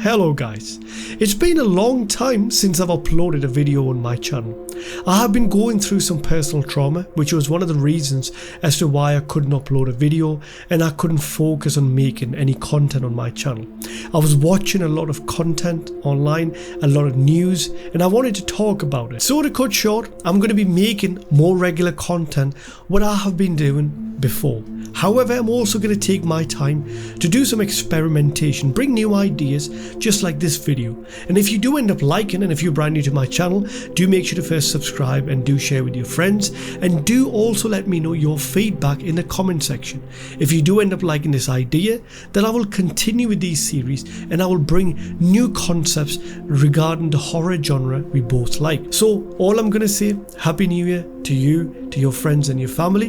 Hello guys, it's been a long time since I've uploaded a video on my channel. I have been going through some personal trauma, which was one of the reasons as to why I couldn't upload a video and I couldn't focus on making any content on my channel. I was watching a lot of content online, a lot of news, and I wanted to talk about it. So to cut short, I'm going to be making more regular content what I have been doing before. However, I'm also going to take my time to do some experimentation, bring new ideas just like this video. And if you do end up liking, and if you're brand new to my channel, do make sure to first subscribe and do share with your friends, and do also let me know your feedback in the comment section. If you do end up liking this idea, then I will continue with these series and I will bring new concepts regarding the horror genre we both like. So all I'm going to say, Happy New Year to you, to your friends and your family.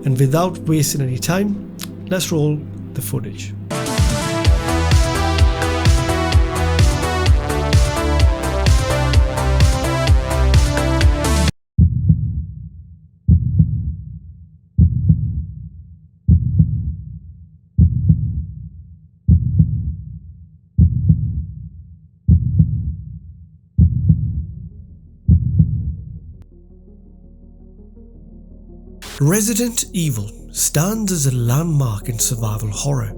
And without wasting any time, let's roll the footage. Resident Evil stands as a landmark in survival horror,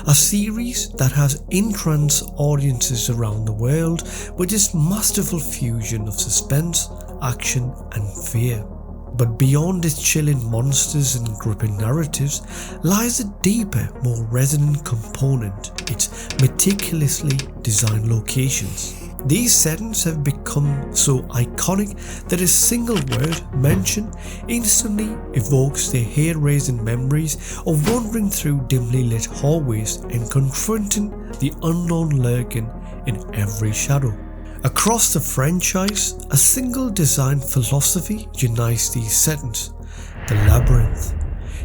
a series that has entranced audiences around the world with its masterful fusion of suspense, action and fear. But beyond its chilling monsters and gripping narratives lies a deeper, more resonant component, its meticulously designed locations. These settings have become so iconic that a single word mention instantly evokes the hair-raising memories of wandering through dimly lit hallways and confronting the unknown lurking in every shadow. Across the franchise, a single design philosophy unites these settings: the labyrinth.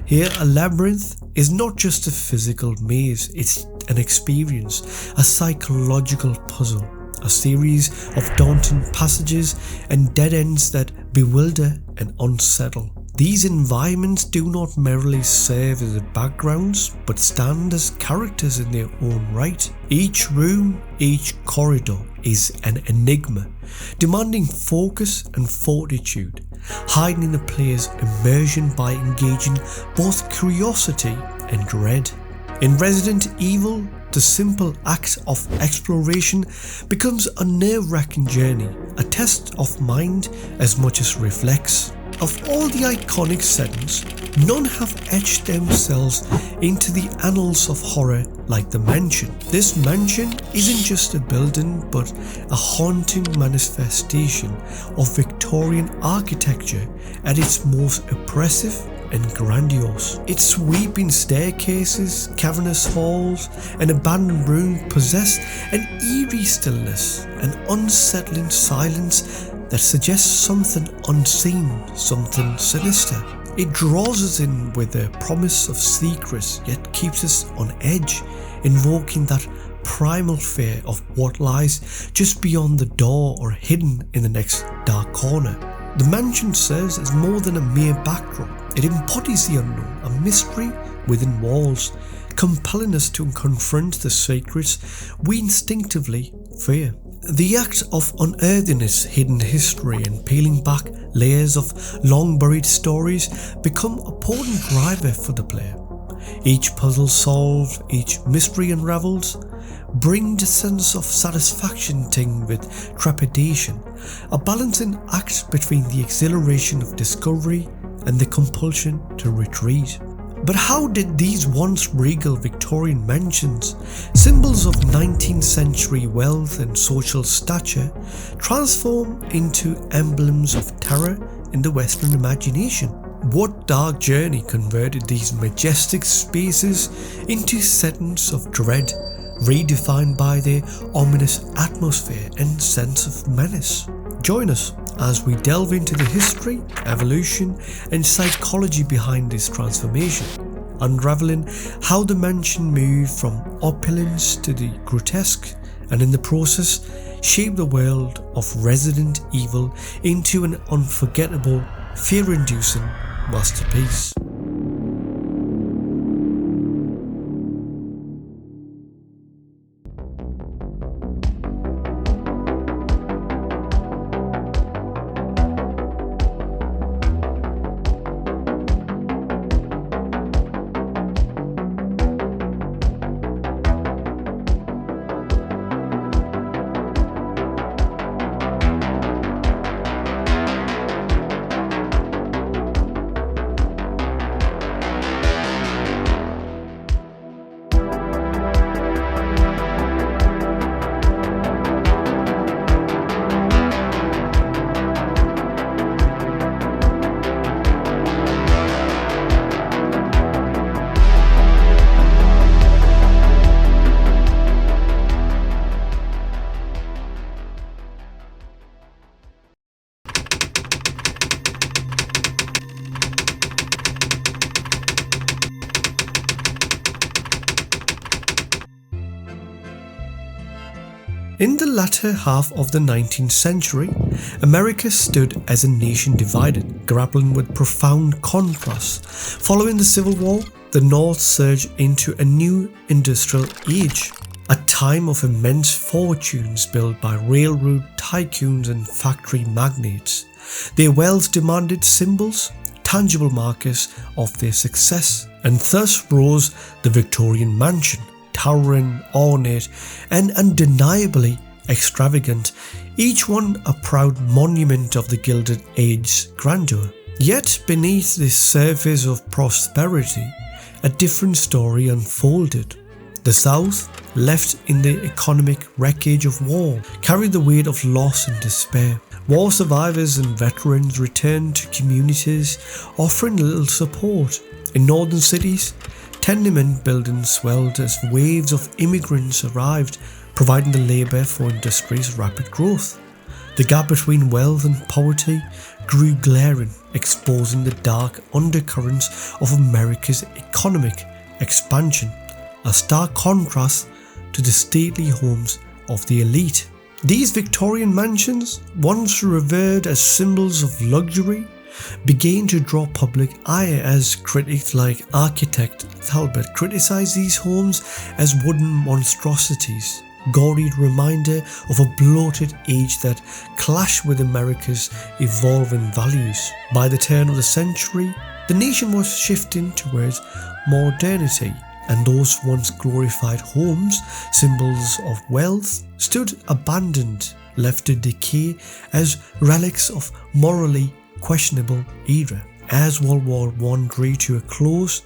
Here, a labyrinth is not just a physical maze, it's an experience, a psychological puzzle. A series of daunting passages and dead ends that bewilder and unsettle. These environments do not merely serve as backgrounds, but stand as characters in their own right. Each room, each corridor is an enigma, demanding focus and fortitude, heightening the player's immersion by engaging both curiosity and dread. In Resident Evil, the simple act of exploration becomes a nerve-wracking journey, a test of mind as much as reflex. Of all the iconic settings, none have etched themselves into the annals of horror like the mansion. This mansion isn't just a building, but a haunting manifestation of Victorian architecture at its most oppressive and grandiose. Its sweeping staircases, cavernous halls, and abandoned rooms possess an eerie stillness, an unsettling silence that suggests something unseen, something sinister. It draws us in with the promise of secrets, yet keeps us on edge, invoking that primal fear of what lies just beyond the door or hidden in the next dark corner. The mansion serves as more than a mere backdrop. It embodies the unknown, a mystery within walls, compelling us to confront the secrets we instinctively fear. The act of unearthing its hidden history and peeling back layers of long-buried stories become a potent driver for the player. Each puzzle solved, each mystery unravelled, bring the sense of satisfaction tinged with trepidation, a balancing act between the exhilaration of discovery and the compulsion to retreat. But how did these once regal Victorian mansions, symbols of 19th century wealth and social stature, transform into emblems of terror in the Western imagination? What dark journey converted these majestic spaces into settings of dread, redefined by their ominous atmosphere and sense of menace? Join us as we delve into the history, evolution and psychology behind this transformation, unraveling how the mansion moved from opulence to the grotesque, and in the process shaped the world of Resident Evil into an unforgettable, fear-inducing masterpiece. In the latter half of the 19th century, America stood as a nation divided, grappling with profound contrasts. Following the Civil War, the North surged into a new industrial age, a time of immense fortunes built by railroad tycoons and factory magnates. Their wealth demanded symbols, tangible markers of their success, and thus rose the Victorian mansion, towering, ornate, and undeniably extravagant, each one a proud monument of the Gilded Age's grandeur. Yet beneath this surface of prosperity, a different story unfolded. The South, left in the economic wreckage of war, carried the weight of loss and despair. War survivors and veterans returned to communities, offering little support. In northern cities, tenement buildings swelled as waves of immigrants arrived, providing the labour for industry's rapid growth. The gap between wealth and poverty grew glaring, exposing the dark undercurrents of America's economic expansion, a stark contrast to the stately homes of the elite. These Victorian mansions, once revered as symbols of luxury, began to draw public ire as critics like architect Talbot criticized these homes as wooden monstrosities, gaudy reminder of a bloated age that clashed with America's evolving values. By the turn of the century, the nation was shifting towards modernity, and those once glorified homes, symbols of wealth, stood abandoned, left to decay as relics of morally questionable era. As World War I drew to a close,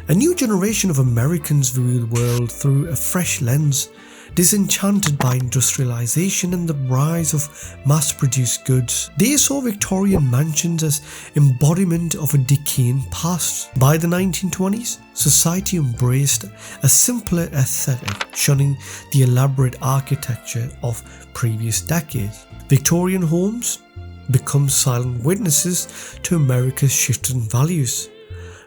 a new generation of Americans viewed the world through a fresh lens, disenchanted by industrialization and the rise of mass-produced goods. They saw Victorian mansions as embodiment of a decaying past. By the 1920s, society embraced a simpler aesthetic, shunning the elaborate architecture of previous decades. Victorian homes become silent witnesses to America's shifting values.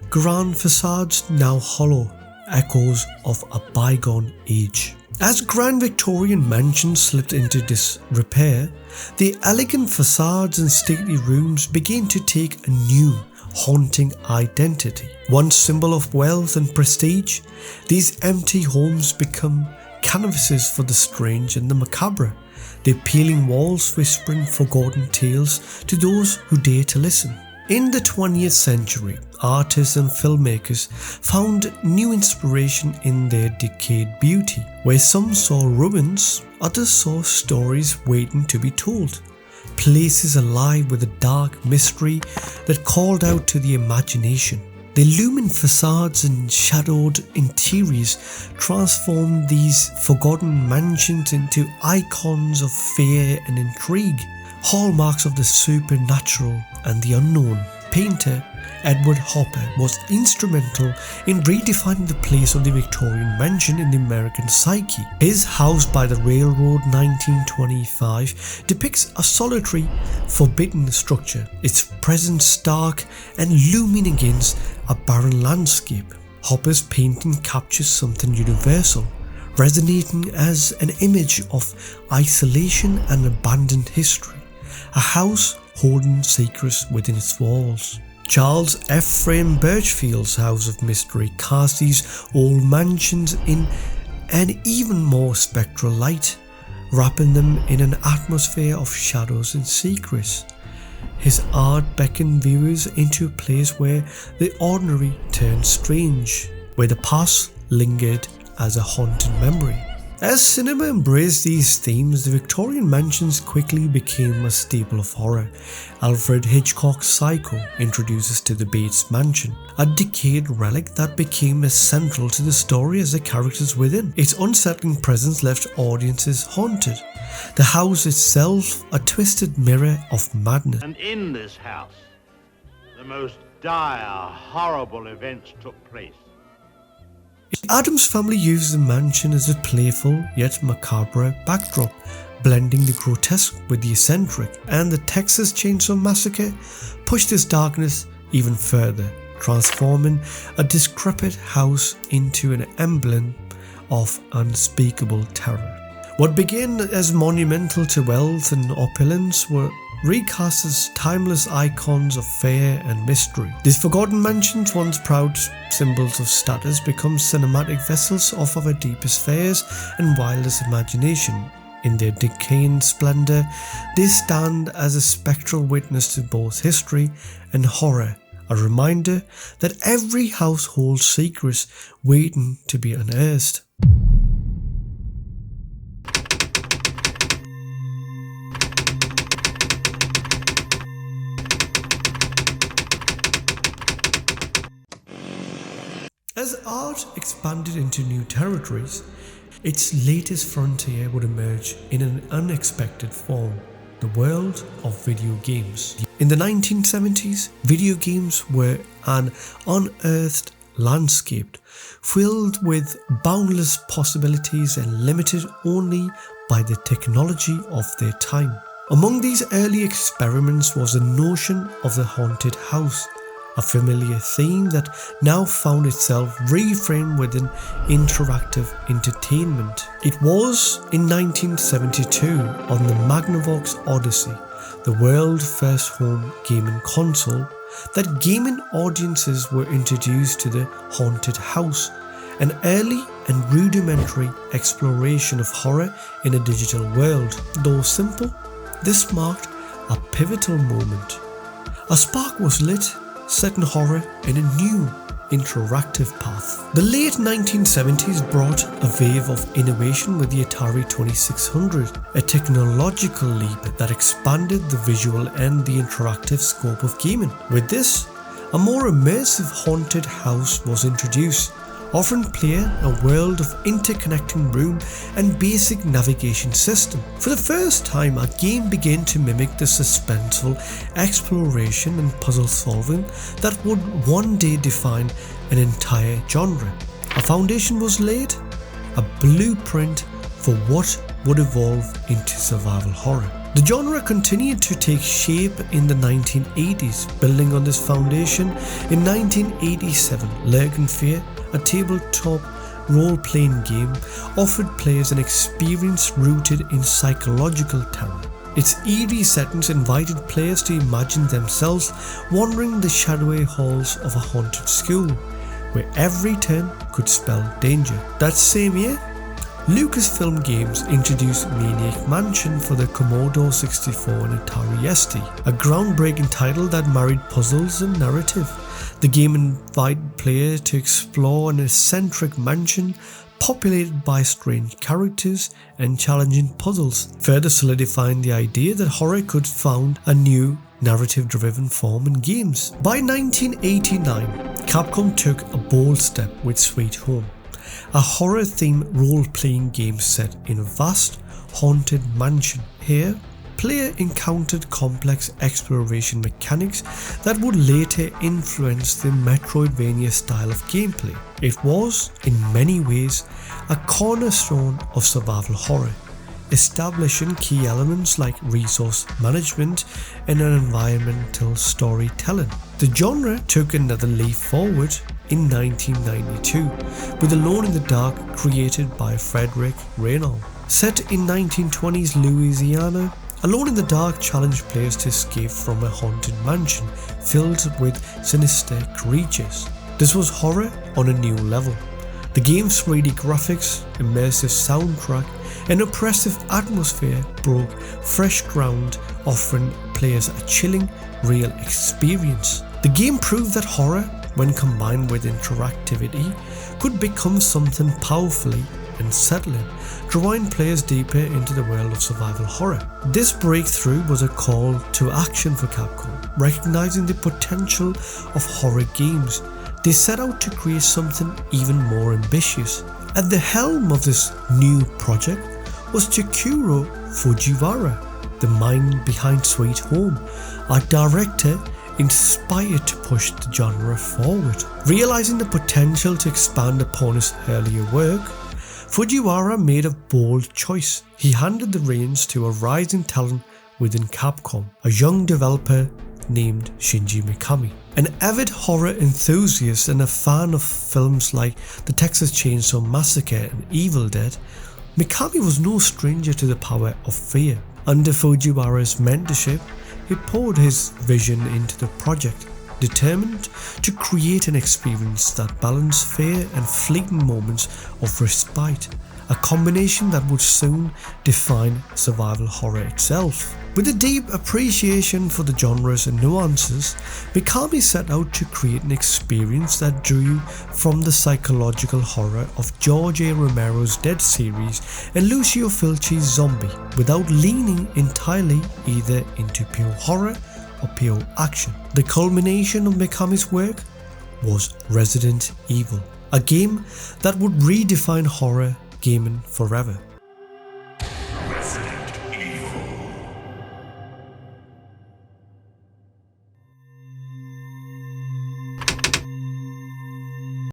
Grand facades now hollow echoes of a bygone age. As grand Victorian mansions slipped into disrepair, the elegant facades and stately rooms began to take a new, haunting identity. Once symbol of wealth and prestige, these empty homes become canvases for the strange and the macabre, their peeling walls whispering forgotten tales to those who dare to listen. In the 20th century, artists and filmmakers found new inspiration in their decayed beauty. Where some saw ruins, others saw stories waiting to be told. Places alive with a dark mystery that called out to the imagination. The illumined facades and shadowed interiors transformed these forgotten mansions into icons of fear and intrigue, hallmarks of the supernatural and the unknown. Painter Edward Hopper was instrumental in redefining the place of the Victorian mansion in the American psyche. His House by the Railroad 1925 depicts a solitary, forbidden structure, its presence stark and looming against a barren landscape. Hopper's painting captures something universal, resonating as an image of isolation and abandoned history, a house holding secrets within its walls. Charles Ephraim Birchfield's House of Mystery casts these old mansions in an even more spectral light, wrapping them in an atmosphere of shadows and secrets. His art beckoned viewers into a place where the ordinary turned strange, where the past lingered as a haunted memory. As cinema embraced these themes, the Victorian mansions quickly became a staple of horror. Alfred Hitchcock's Psycho introduces to the Bates Mansion, a decayed relic that became as central to the story as the characters within. Its unsettling presence left audiences haunted. The house itself, a twisted mirror of madness. And in this house, the most dire, horrible events took place. Adams family used the mansion as a playful yet macabre backdrop, blending the grotesque with the eccentric, and the Texas Chainsaw Massacre pushed this darkness even further, transforming a decrepit house into an emblem of unspeakable terror. What began as monumental to wealth and opulence were recast as timeless icons of fare and mystery. These forgotten mansions, once proud symbols of status, become cinematic vessels of our deepest fears and wildest imagination. In their decaying splendour, they stand as a spectral witness to both history and horror, a reminder that every house holds secrets waiting to be unearthed. As art expanded into new territories, its latest frontier would emerge in an unexpected form: the world of video games. In the 1970s, video games were an unearthed landscape filled with boundless possibilities and limited only by the technology of their time. Among these early experiments was the notion of the haunted house, a familiar theme that now found itself reframed within interactive entertainment. It was in 1972 on the Magnavox Odyssey, the world's first home gaming console, that gaming audiences were introduced to the haunted house, an early and rudimentary exploration of horror in a digital world. Though simple, this marked a pivotal moment. A spark was lit, setting horror in a new, interactive path. The late 1970s brought a wave of innovation with the Atari 2600, a technological leap that expanded the visual and the interactive scope of gaming. With this, a more immersive haunted house was introduced, offering player a world of interconnecting room and basic navigation system. For the first time, a game began to mimic the suspenseful exploration and puzzle solving that would one day define an entire genre. A foundation was laid, a blueprint for what would evolve into survival horror. The genre continued to take shape in the 1980s. Building on this foundation, in 1987, Lurking Fear, a tabletop role-playing game, offered players an experience rooted in psychological terror. Its eerie settings invited players to imagine themselves wandering the shadowy halls of a haunted school, where every turn could spell danger. That same year, Lucasfilm Games introduced Maniac Mansion for the Commodore 64 and Atari ST, a groundbreaking title that married puzzles and narrative. The game invited players to explore an eccentric mansion populated by strange characters and challenging puzzles, further solidifying the idea that horror could found a new narrative-driven form in games. By 1989, Capcom took a bold step with Sweet Home, a horror-themed role-playing game set in a vast, haunted mansion. Here, player encountered complex exploration mechanics that would later influence the Metroidvania style of gameplay. It was, in many ways, a cornerstone of survival horror, establishing key elements like resource management and environmental storytelling. The genre took another leap forward in 1992 with Alone in the Dark, created by Frederick Reynolds. Set in 1920s Louisiana, Alone in the Dark challenged players to escape from a haunted mansion filled with sinister creatures. This was horror on a new level. The game's 3D graphics, immersive soundtrack, and oppressive atmosphere broke fresh ground, offering players a chilling, real experience. The game proved that horror, when combined with interactivity, could become something powerfully unsettling, drawing players deeper into the world of survival horror. This breakthrough was a call to action for Capcom. Recognizing the potential of horror games, they set out to create something even more ambitious. At the helm of this new project was Chikuro Fujiwara, the mind behind Sweet Home, a director inspired to push the genre forward. Realizing the potential to expand upon his earlier work, Fujiwara made a bold choice. He handed the reins to a rising talent within Capcom, a young developer named Shinji Mikami. An avid horror enthusiast and a fan of films like The Texas Chainsaw Massacre and Evil Dead, Mikami was no stranger to the power of fear. Under Fujiwara's mentorship, he poured his vision into the project, determined to create an experience that balanced fear and fleeting moments of respite, a combination that would soon define survival horror itself. With a deep appreciation for the genres and nuances, Mikami set out to create an experience that drew from the psychological horror of George A. Romero's Dead series and Lucio Fulci's Zombie, without leaning entirely either into pure horror or pure action. The culmination of Mikami's work was Resident Evil, a game that would redefine horror gaming forever.